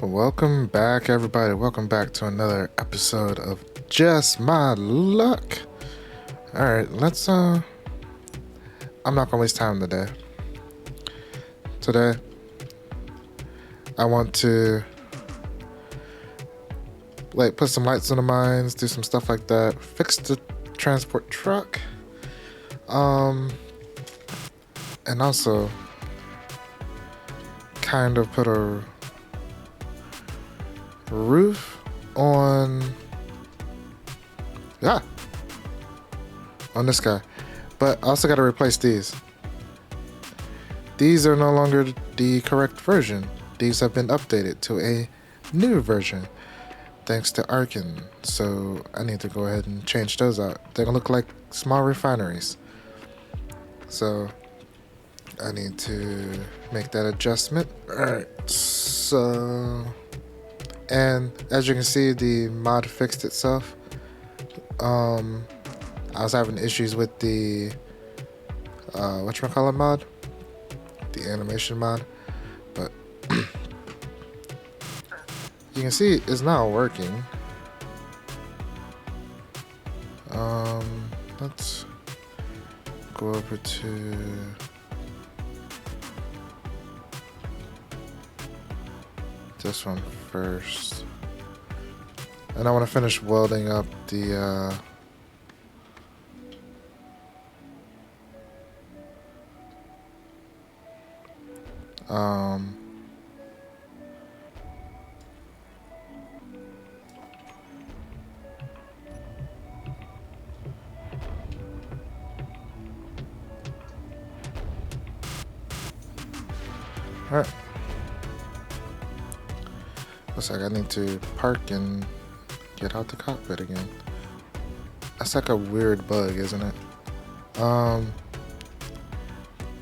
Welcome back, everybody. Welcome back to another episode of Just My Luck. Alright, let's I'm not gonna waste time today. Today I want to put some lights on the mines, do some stuff like that, fix the transport truck, and also kind of put a roof on this guy. But I also got to replace these. These are no longer the correct version. These have been updated to a new version thanks to Arkin. So I need to go ahead and change those out. They're gonna look like small refineries. So I need to make that adjustment. Alright, so, and as you can see, the mod fixed itself. I was having issues with the whatchamacallit mod, the animation mod, but you can see it's now working. Let's go over to this one first, and I want to finish welding up the alright. Looks like I need to park and get out the cockpit again. That's like a weird bug, isn't it?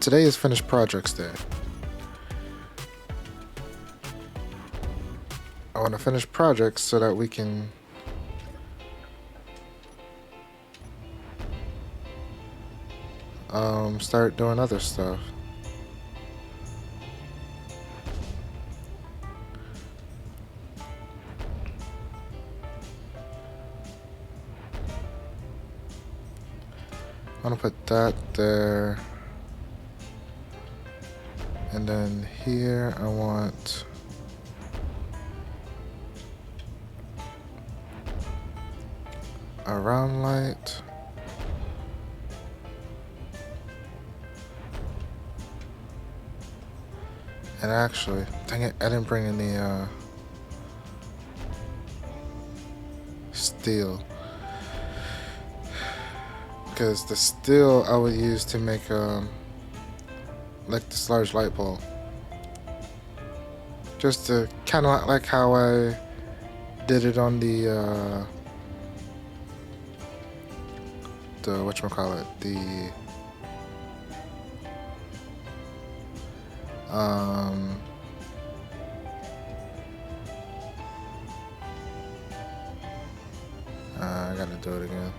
Today is finished projects day. I want to finish projects so that we can start doing other stuff. I'm gonna put that there, and then here I want a round light, and actually, dang it, I didn't bring any steel. Because the steel I would use to make like this large light bulb, just to kind of like how I did it on the whatchamacallit, Um, I gotta do it again.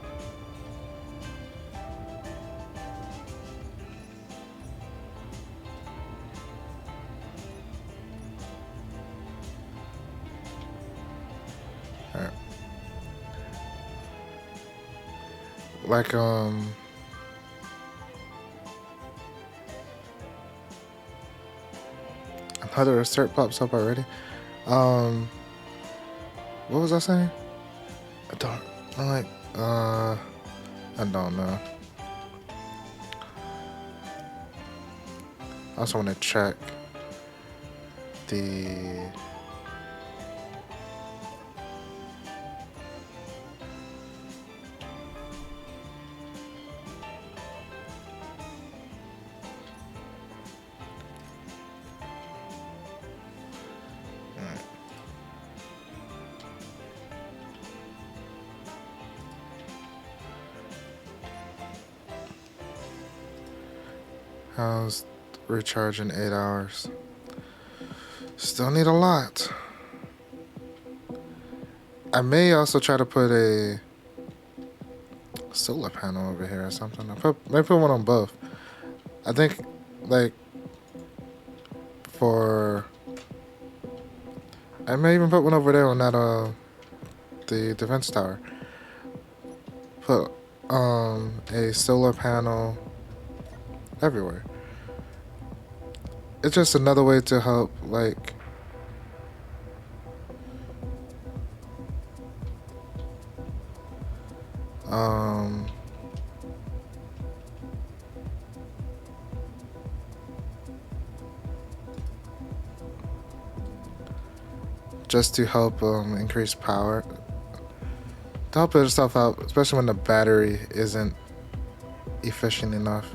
Alright. Like, another assert pops up already. What was I saying? I don't know. I also want to check the how's recharge in 8 hours. Still need a lot. I may also try to put a solar panel over here or something. Maybe put one on both. I think, like, I may even put one over there on that the defense tower. Put a solar panel everywhere. It's just another way to help, like, just to help increase power, to help itself out, especially when the battery isn't efficient enough.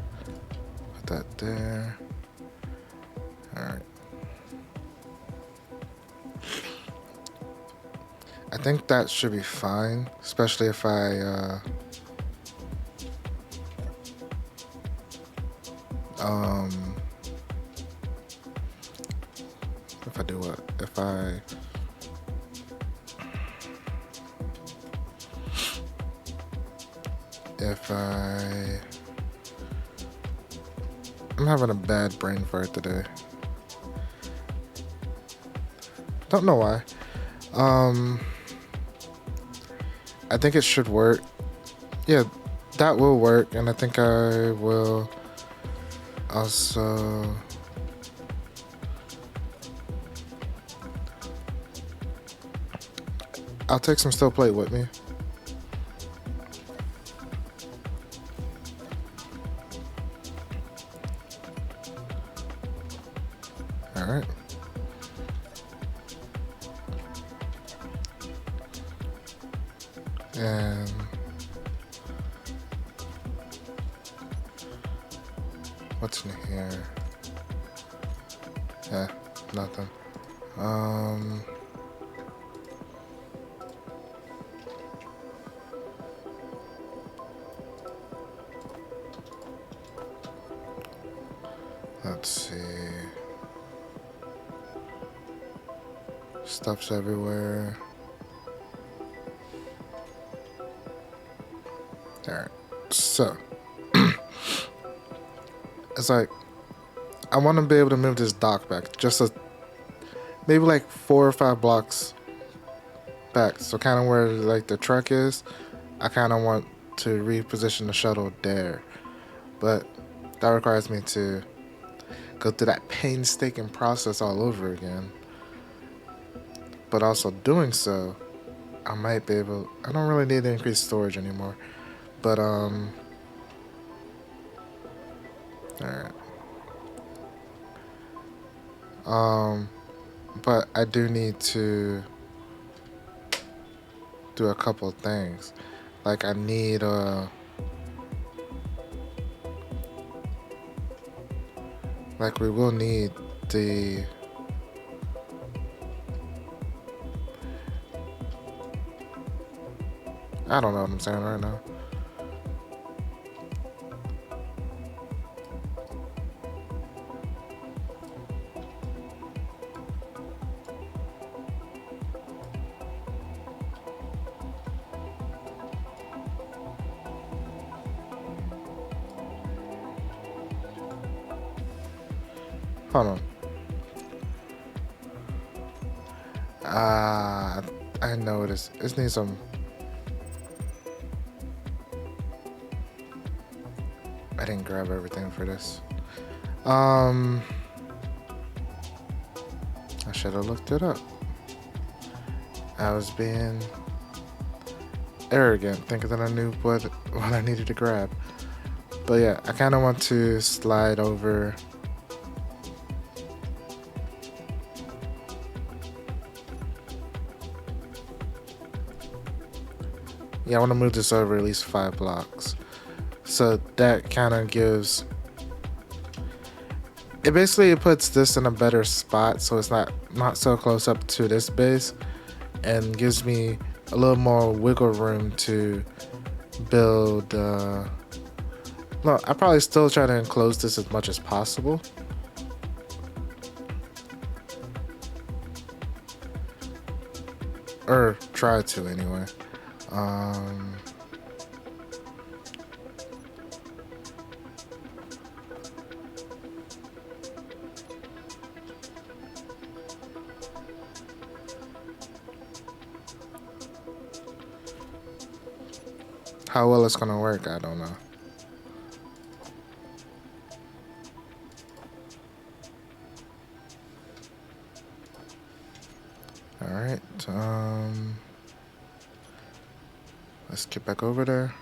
Put that there. Alright. I think that should be fine, especially if I if I do what? I'm having a bad brain fart today. Don't know why. I think it should work. Yeah, that will work, and I think I will also I'll take some steel plate with me. Alright. And what's in here? Yeah, nothing. Let's see. Stuff's everywhere. Alright, so it's like I want to be able to move this dock back just maybe like 4 or 5 blocks back, so kind of where like the truck is. I kind of want to reposition the shuttle there, but that requires me to go through that painstaking process all over again. But also doing so, I might be able. I don't really need to increase storage anymore. But alright. But I do need to do a couple of things. Like I need like we will need the I don't know what I'm saying right now. Hold on. I know it is. It needs some. I didn't grab everything for this. I should have looked it up. I was being arrogant, thinking that I knew what I needed to grab. But yeah, I kind of want to slide over. Yeah, I want to move this over at least 5 blocks. So that kind of gives... It basically puts this in a better spot, so it's not so close up to this base, and gives me a little more wiggle room to build... No, I probably still try to enclose this as much as possible. Or try to, anyway. How well it's gonna work, I don't know. Alright, let's get back over there.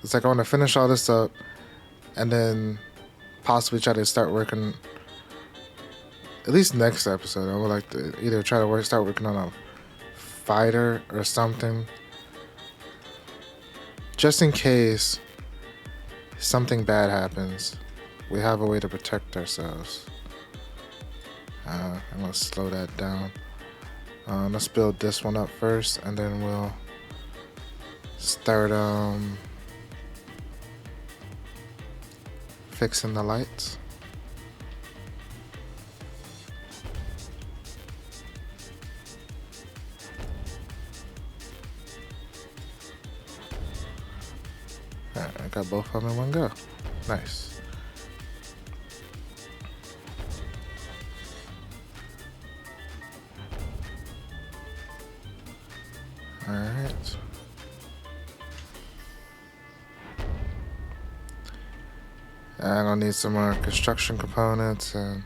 It's like I want to finish all this up and then possibly try to start working, at least next episode, I would like to either try to start working on a fighter or something, just in case something bad happens. We have a way to protect ourselves. I'm gonna slow that down. Let's build this one up first, and then we'll start fixing the lights. Alright, I got both of them in one go. Nice. Alright. I'm gonna need some more construction components and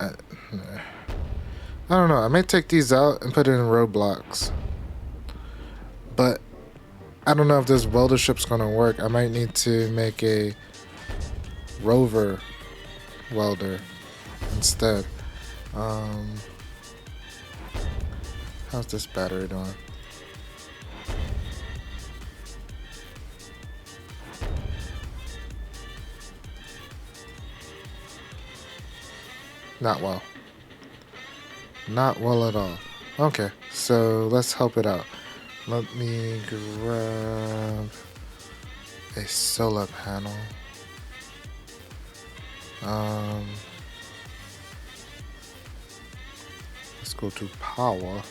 I don't know, I may take these out and put it in roadblocks. But I don't know if this welder ship's gonna work. I might need to make a rover welder instead. How's this battery doing? Not well. Not well at all. Okay, so let's help it out. Let me grab a solar panel. Let's go to power.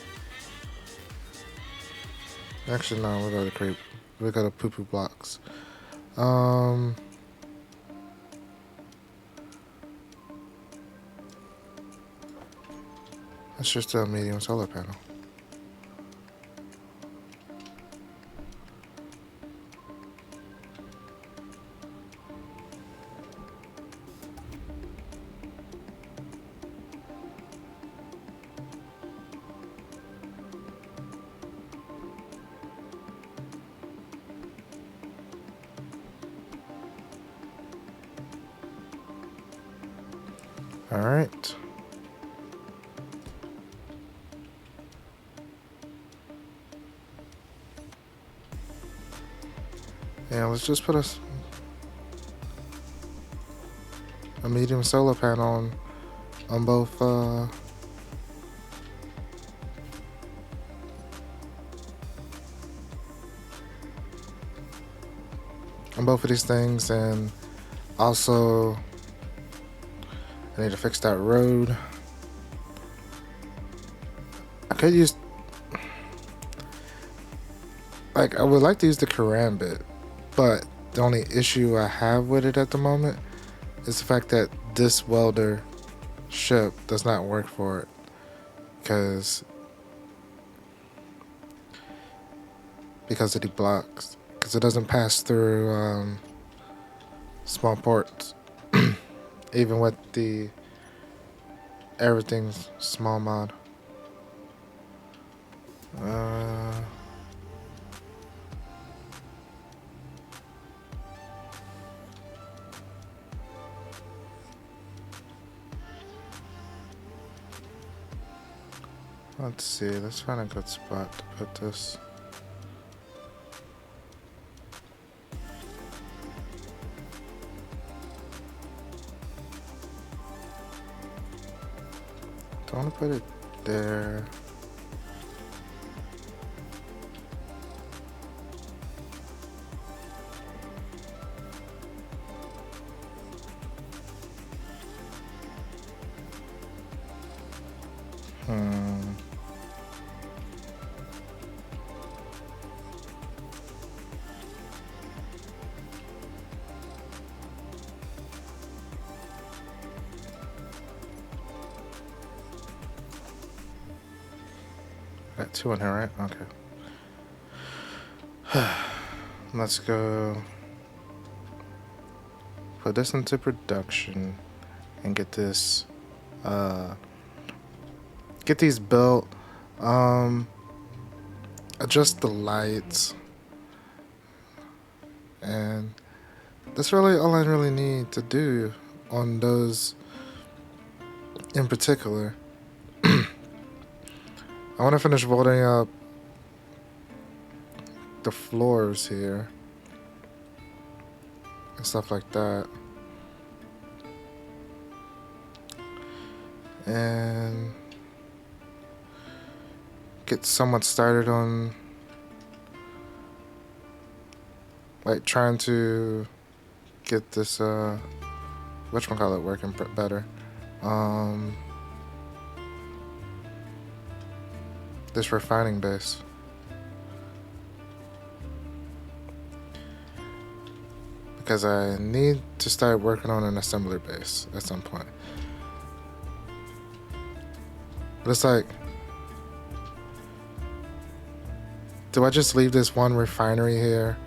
Actually, no, we gotta create. We gotta poo-poo blocks. That's just a medium solar panel. All right. Yeah, let's just put a medium solar panel on both on both of these things, and also I need to fix that road. I could use, Like, I would like to use the karambit, but the only issue I have with it at the moment is the fact that this welder ship does not work for it, because of the blocks, because it doesn't pass through small ports, even with the everything's small mod. Let's see, let's find a good spot to put this. Don't want to put it there. Got two in here, right? Okay. Let's go put this into production and get this get these built. Adjust the lights, and that's really all I really need to do on those in particular. I want to finish welding up the floors here and stuff like that, and get somewhat started on like trying to get this whatchamacallit working better. This refining base. Because I need to start working on an assembler base at some point. But it's like, do I just leave this one refinery here?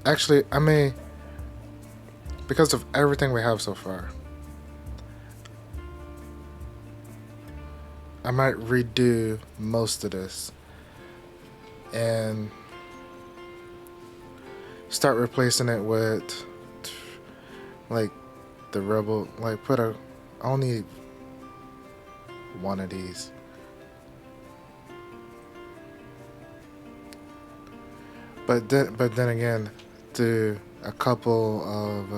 Actually, I may, because of everything we have so far, I might redo most of this and start replacing it with like the rebel, like put a only one of these. But then again, do a couple of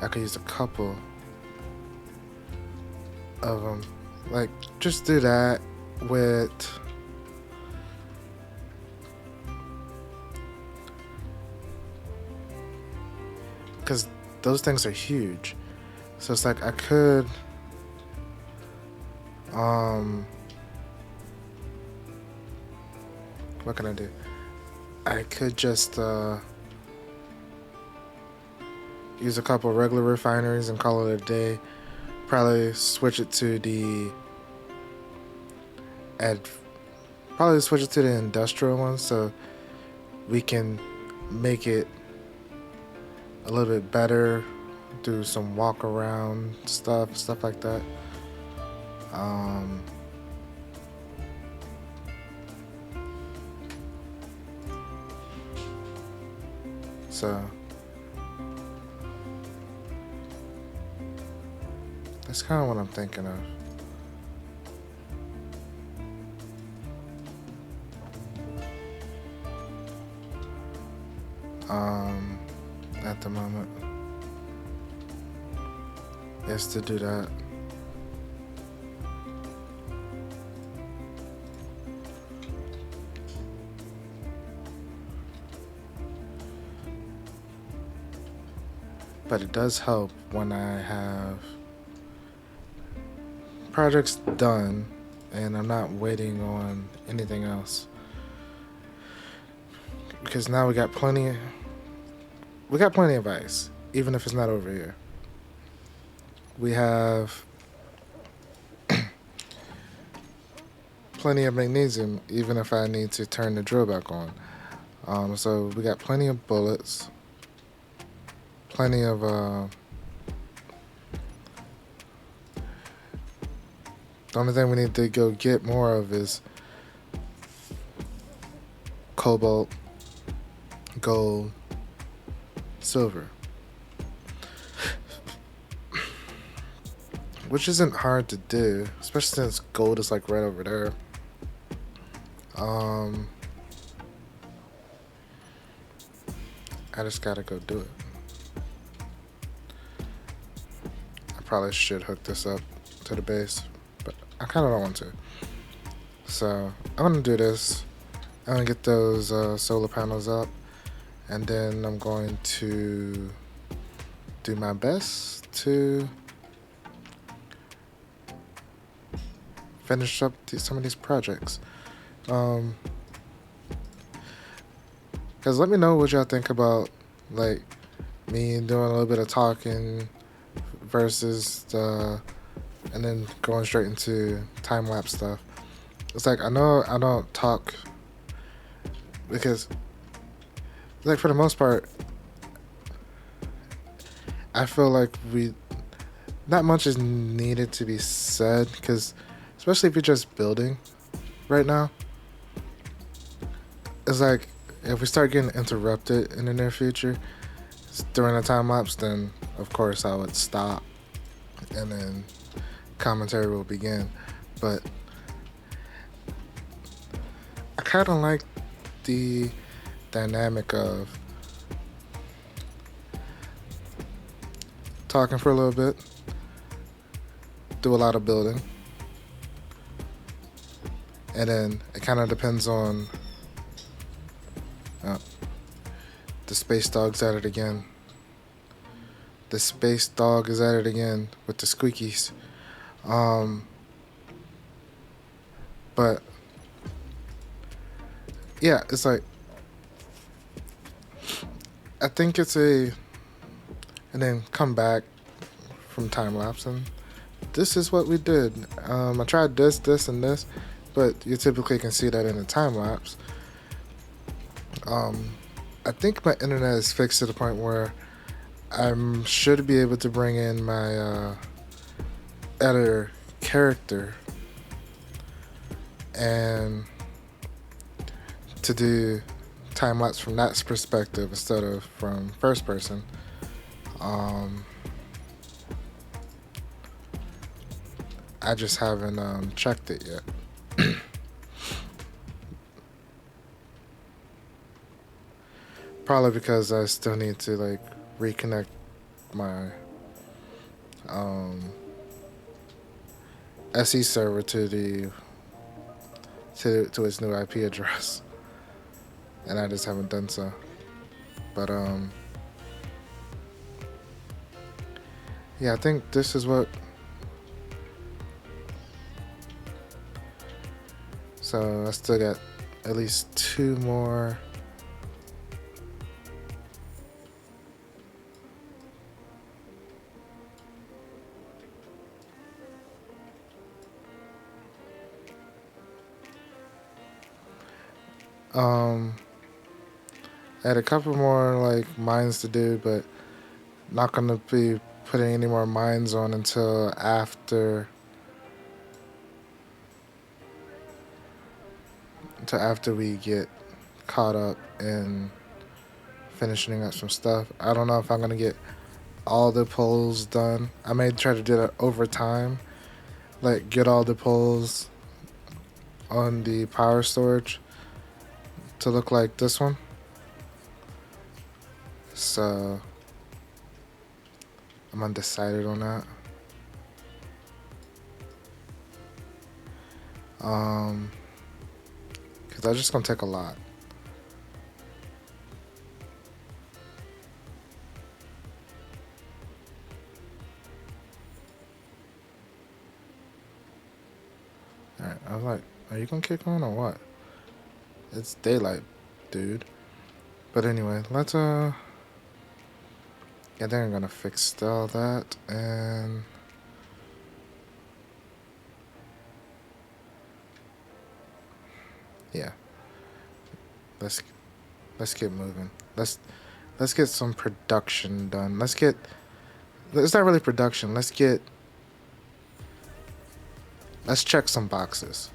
I could use a couple of them. Like, just do that with because those things are huge. So it's like I could what can I do? I could just use a couple of regular refineries and call it a day. Probably switch it to the industrial one, so we can make it a little bit better, do some walk around stuff like that. So that's kind of what I'm thinking of. At the moment is to do that. But it does help when I have projects done and I'm not waiting on anything else because now we got plenty. We got plenty of ice, even if it's not over here. We have plenty of magnesium, even if I need to turn the drill back on. So we got plenty of bullets, plenty of the only thing we need to go get more of is cobalt, gold, silver. Which isn't hard to do, especially since gold is like right over there. I just gotta go do it. I probably should hook this up to the base, but I kinda don't want to. So I'm gonna do this. I'm gonna get those solar panels up, and then I'm going to do my best to finish up some of these projects. Cause let me know what y'all think about like me doing a little bit of talking versus and then going straight into time lapse stuff. It's like I know I don't talk because like for the most part I feel like not much is needed to be said, because especially if you're just building right now, it's like if we start getting interrupted in the near future during a time lapse, then of course I would stop and then commentary will begin. But I kind of like the dynamic of talking for a little bit, do a lot of building, and then it kind of depends on the space dog's at it again. The space dog is at it again with the squeakies. But yeah, it's like I think it's and then come back from time lapse and this is what we did. I tried this, and this, but you typically can see that in the time lapse. I think my internet is fixed to the point where I should be able to bring in my editor character and to do time lapse from that perspective instead of from first person. I just haven't checked it yet. Probably because I still need to like reconnect my SE server to its new IP address, and I just haven't done so. But yeah, I think this is what. So I still got at least 2 more. I had a couple more like mines to do, but not gonna be putting any more mines on until after we get caught up in finishing up some stuff. I don't know if I'm gonna get all the poles done. I may try to do that over time, like get all the poles on the power storage to look like this one. So I'm undecided on that. Cause that's just gonna take a lot. All right. Alright, I was like, are you gonna kick on or what? It's daylight, dude. But anyway, let's yeah, they're gonna fix all that, and yeah, let's get moving. Let's get some production done. It's not really production. Let's check some boxes.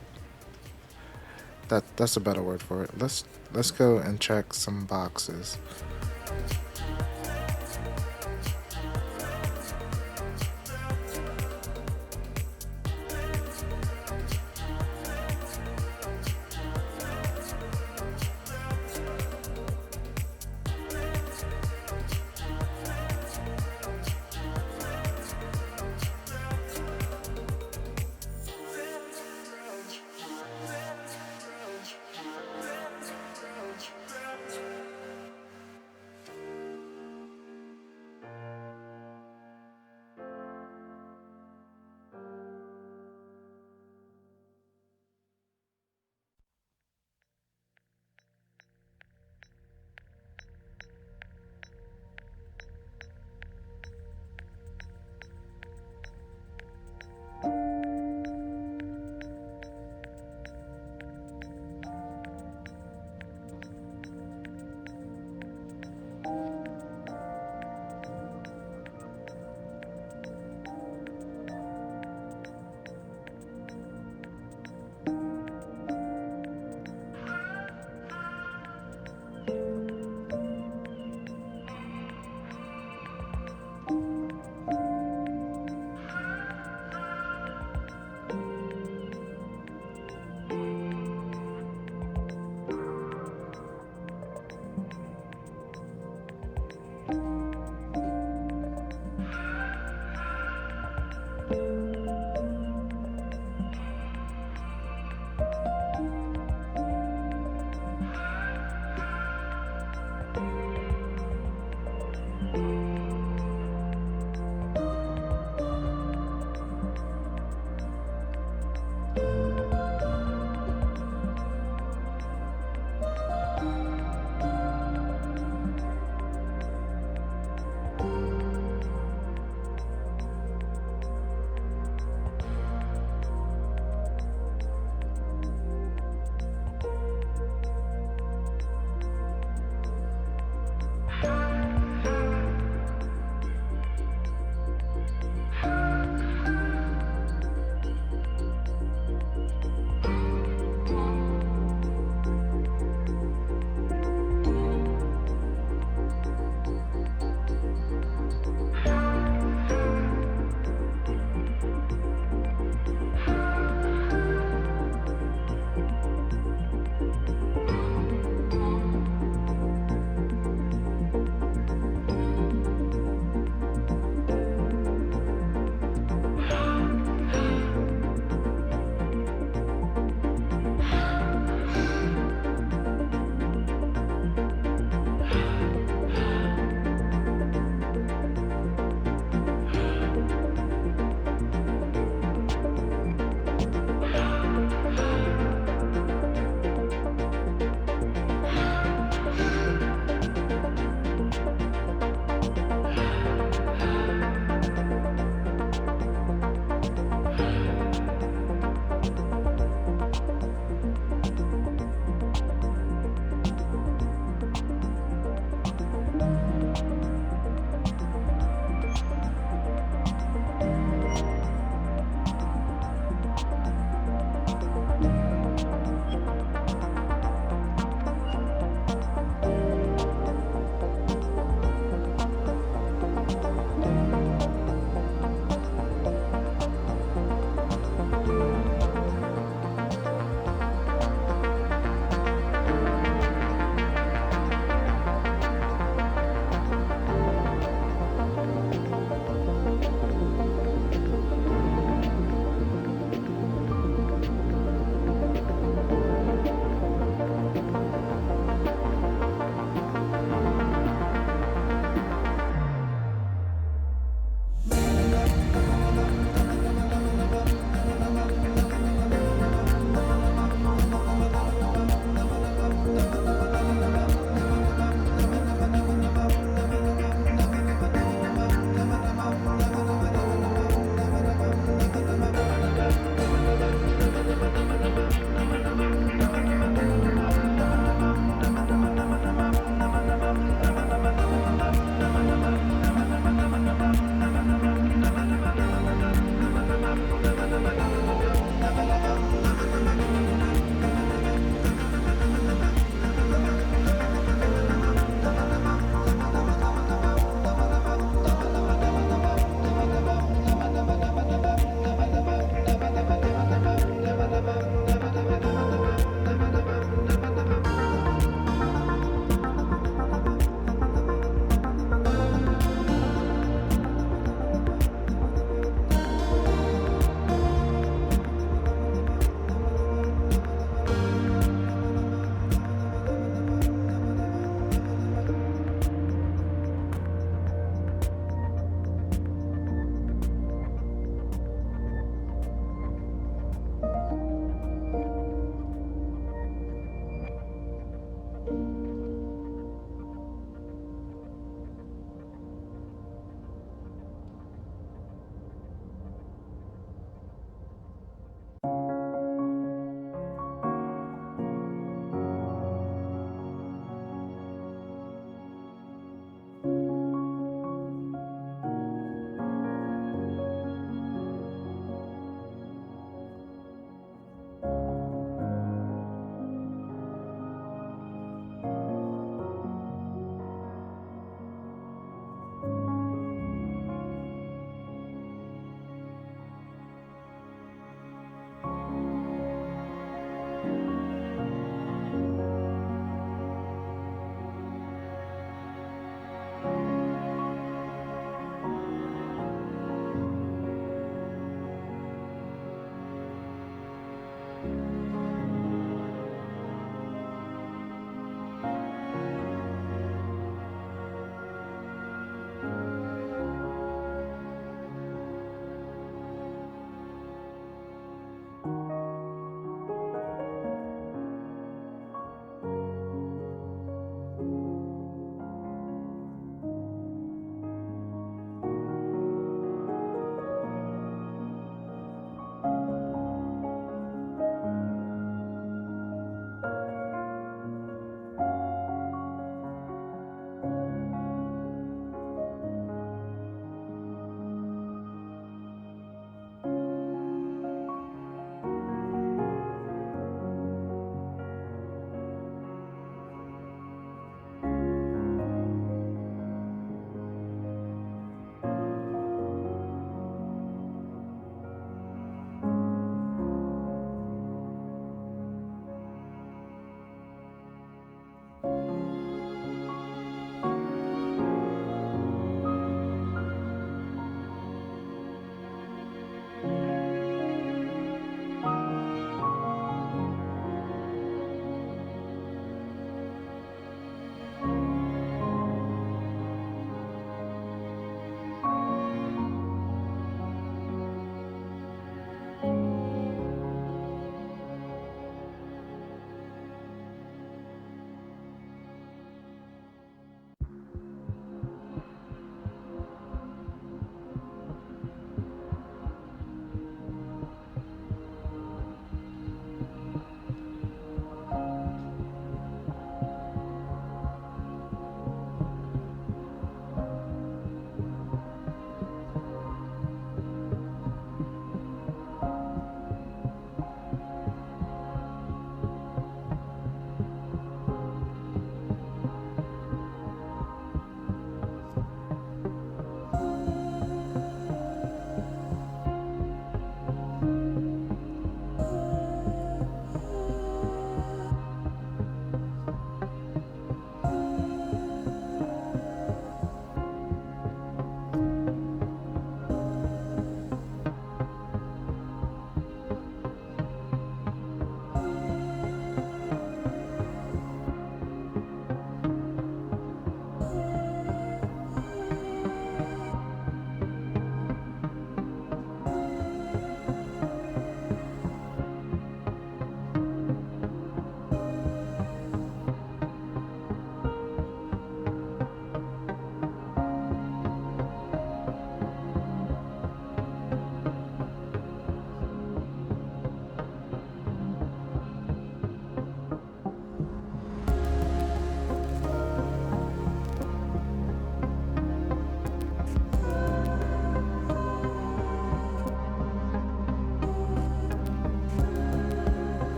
That's a better word for it. Let's go and check some boxes.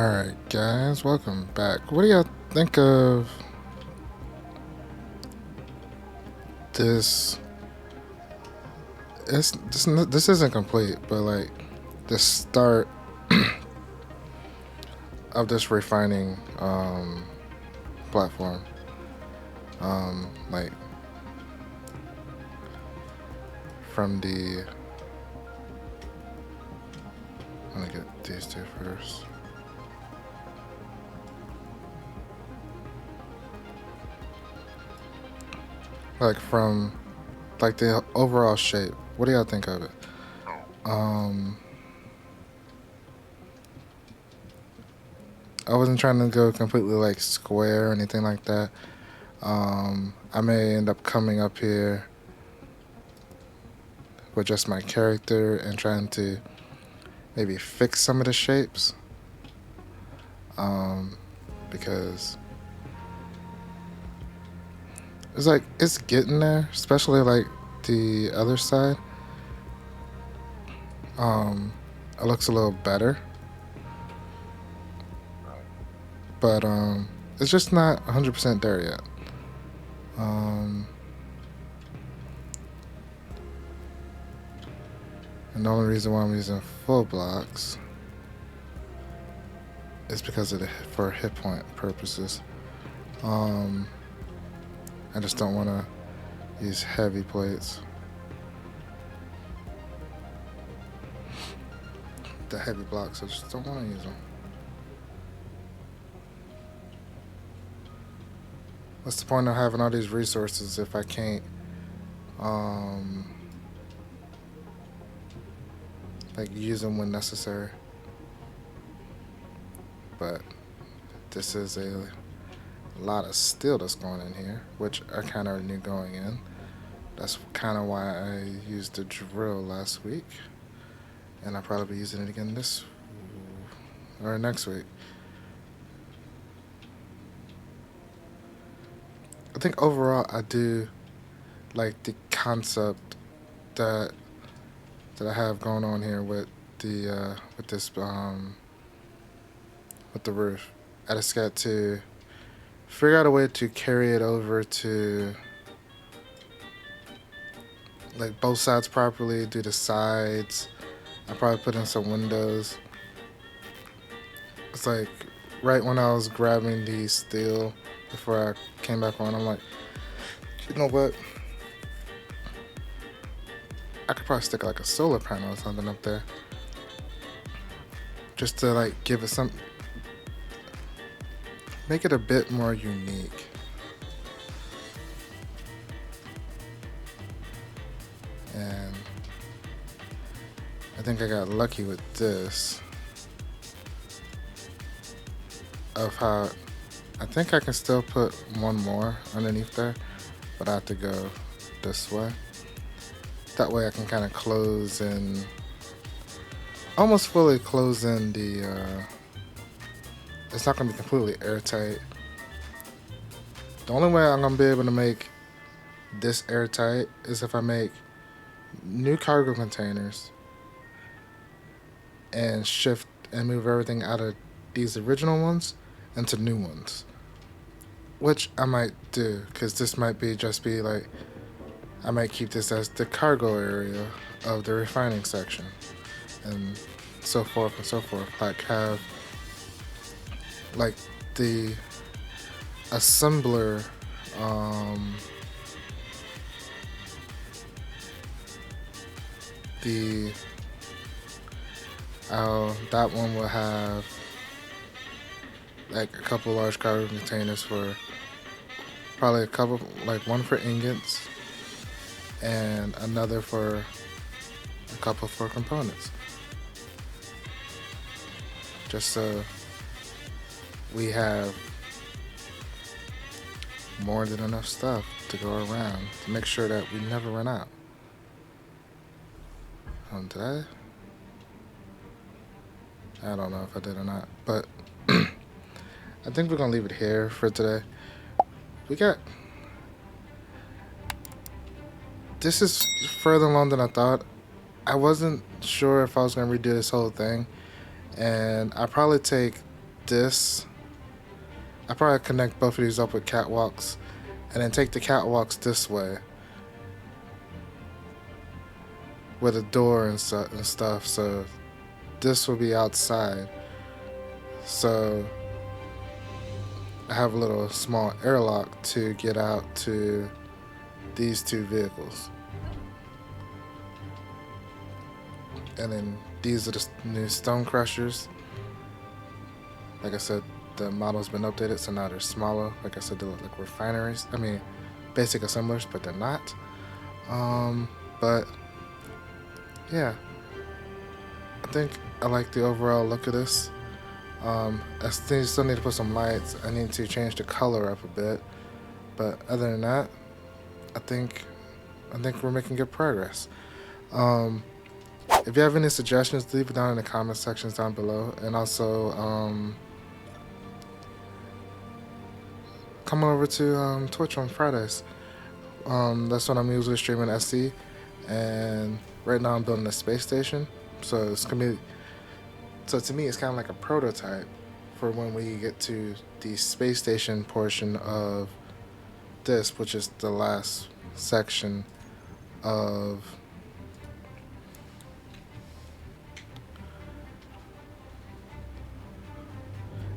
Alright, guys, welcome back. What do y'all think of this? This isn't complete, but like the start of this refining platform. Like from the. I'm gonna get these two first. Like from like the overall shape. What do y'all think of it? I wasn't trying to go completely like square or anything like that. I may end up coming up here with just my character and trying to maybe fix some of the shapes. Because it's like it's getting there, especially like the other side. It looks a little better, but it's just not 100% there yet. And the only reason why I'm using full blocks is because of for hit point purposes. I just don't want to use heavy plates. The heavy blocks, I just don't want to use them. What's the point of having all these resources if I can't like use them when necessary? But this is a lot of steel that's going in here, which I kind of knew going in. That's kind of why I used the drill last week, and I'll probably be using it again this or next week. I think overall I do like the concept that I have going on here with the with this with the roof. I just got to figure out a way to carry it over to like both sides properly, do the sides. I probably put in some windows. It's like right when I was grabbing the steel before I came back on, I'm like, you know what? I could probably stick like a solar panel or something up there, just to like give it some, make it a bit more unique. And I think I got lucky with this, of how I think I can still put one more underneath there, but I have to go this way. That way I can kind of close in, almost fully close in the, it's not going to be completely airtight. The only way I'm going to be able to make this airtight is if I make new cargo containers and shift and move everything out of these original ones into new ones, which I might do, because this might be just be like, I might keep this as the cargo area of the refining section, and so forth and so forth. Like have like the assembler that one will have like a couple large cargo containers for probably a couple, like one for ingots and another for a couple for components, just so we have more than enough stuff to go around to make sure that we never run out. Did I don't know if I did or not, but I think we're gonna leave it here for today. This is further along than I thought. I wasn't sure if I was gonna redo this whole thing, and I probably take this. I probably connect both of these up with catwalks, and then take the catwalks this way with a door and stuff. So this will be outside. So I have a little small airlock to get out to these two vehicles. And then these are the new stone crushers. Like I said, the model's been updated, so now they're smaller. Like I said, they look like refineries. I mean, basic assemblers, but they're not. But yeah, I think I like the overall look of this. I still need to put some lights. I need to change the color up a bit, but other than that, I think we're making good progress. If you have any suggestions, leave it down in the comment sections down below, and also come over to Twitch on Fridays. That's when I'm usually streaming SC, and right now I'm building a space station, so it's gonna be. So to me, it's kind of like a prototype for when we get to the space station portion of this, which is the last section of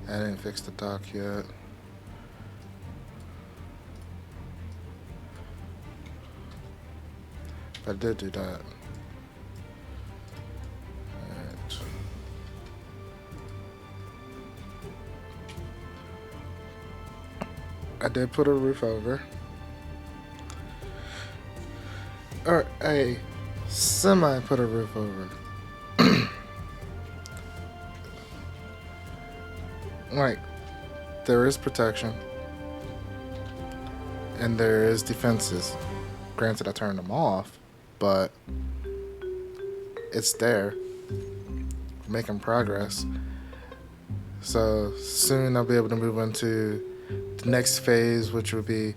I didn't fix the dock yet. But I did do that. Right. I did put a roof over. Or a semi put a roof over. Like, there is protection and there is defenses. Granted, I turned them off, but it's there. We're making progress. So soon I'll be able to move into the next phase, which would be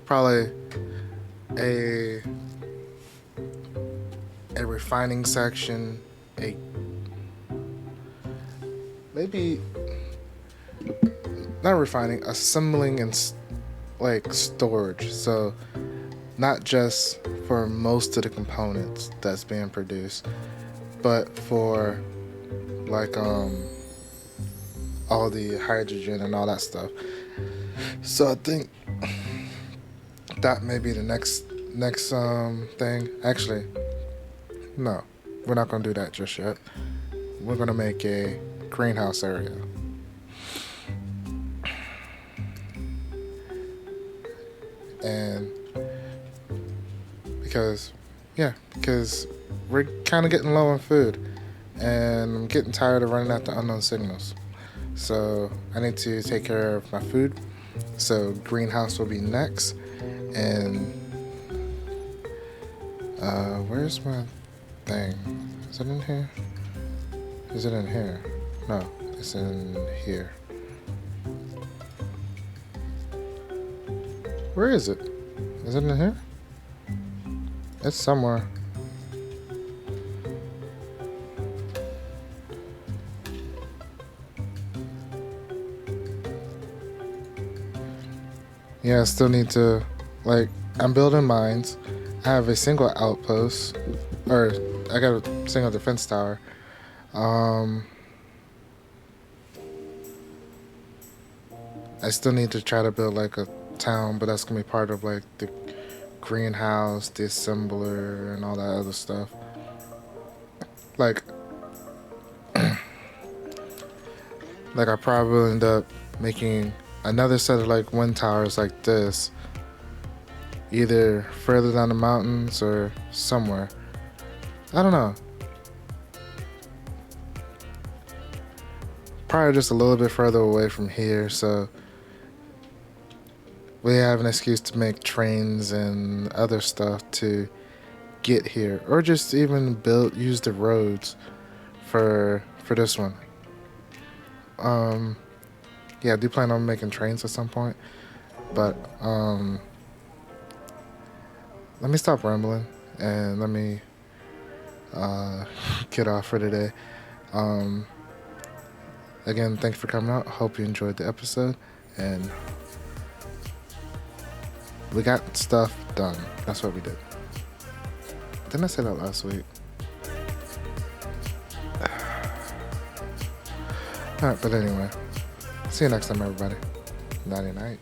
probably a refining section, maybe not refining, assembling and like storage. So not just for most of the components that's being produced, but for like all the hydrogen and all that stuff. So I think that may be the next thing. Actually, no, we're not gonna do that just yet. We're gonna make a greenhouse area. And because we're kind of getting low on food, and I'm getting tired of running after unknown signals. So I need to take care of my food. So greenhouse will be next. And where's my thing? Is it in here? Is it in here? No, it's in here. Where is it? Is it in here? It's somewhere. Yeah, I still need to, like, I'm building mines. I have a single outpost, or I got a single defense tower. I still need to try to build like a town, but that's gonna be part of like the greenhouse, the assembler, and all that other stuff. Like, like I probably will end up making another set of like wind towers like this, either further down the mountains or somewhere. I don't know. Probably just a little bit further away from here, so we have an excuse to make trains and other stuff to get here, or just even use the roads for this one. Yeah, I do plan on making trains at some point, but let me stop rambling and let me get off for today. Again, thanks for coming out. Hope you enjoyed the episode. And we got stuff done. That's what we did. Didn't I say that last week? Alright, but anyway. See you next time, everybody. Nighty night.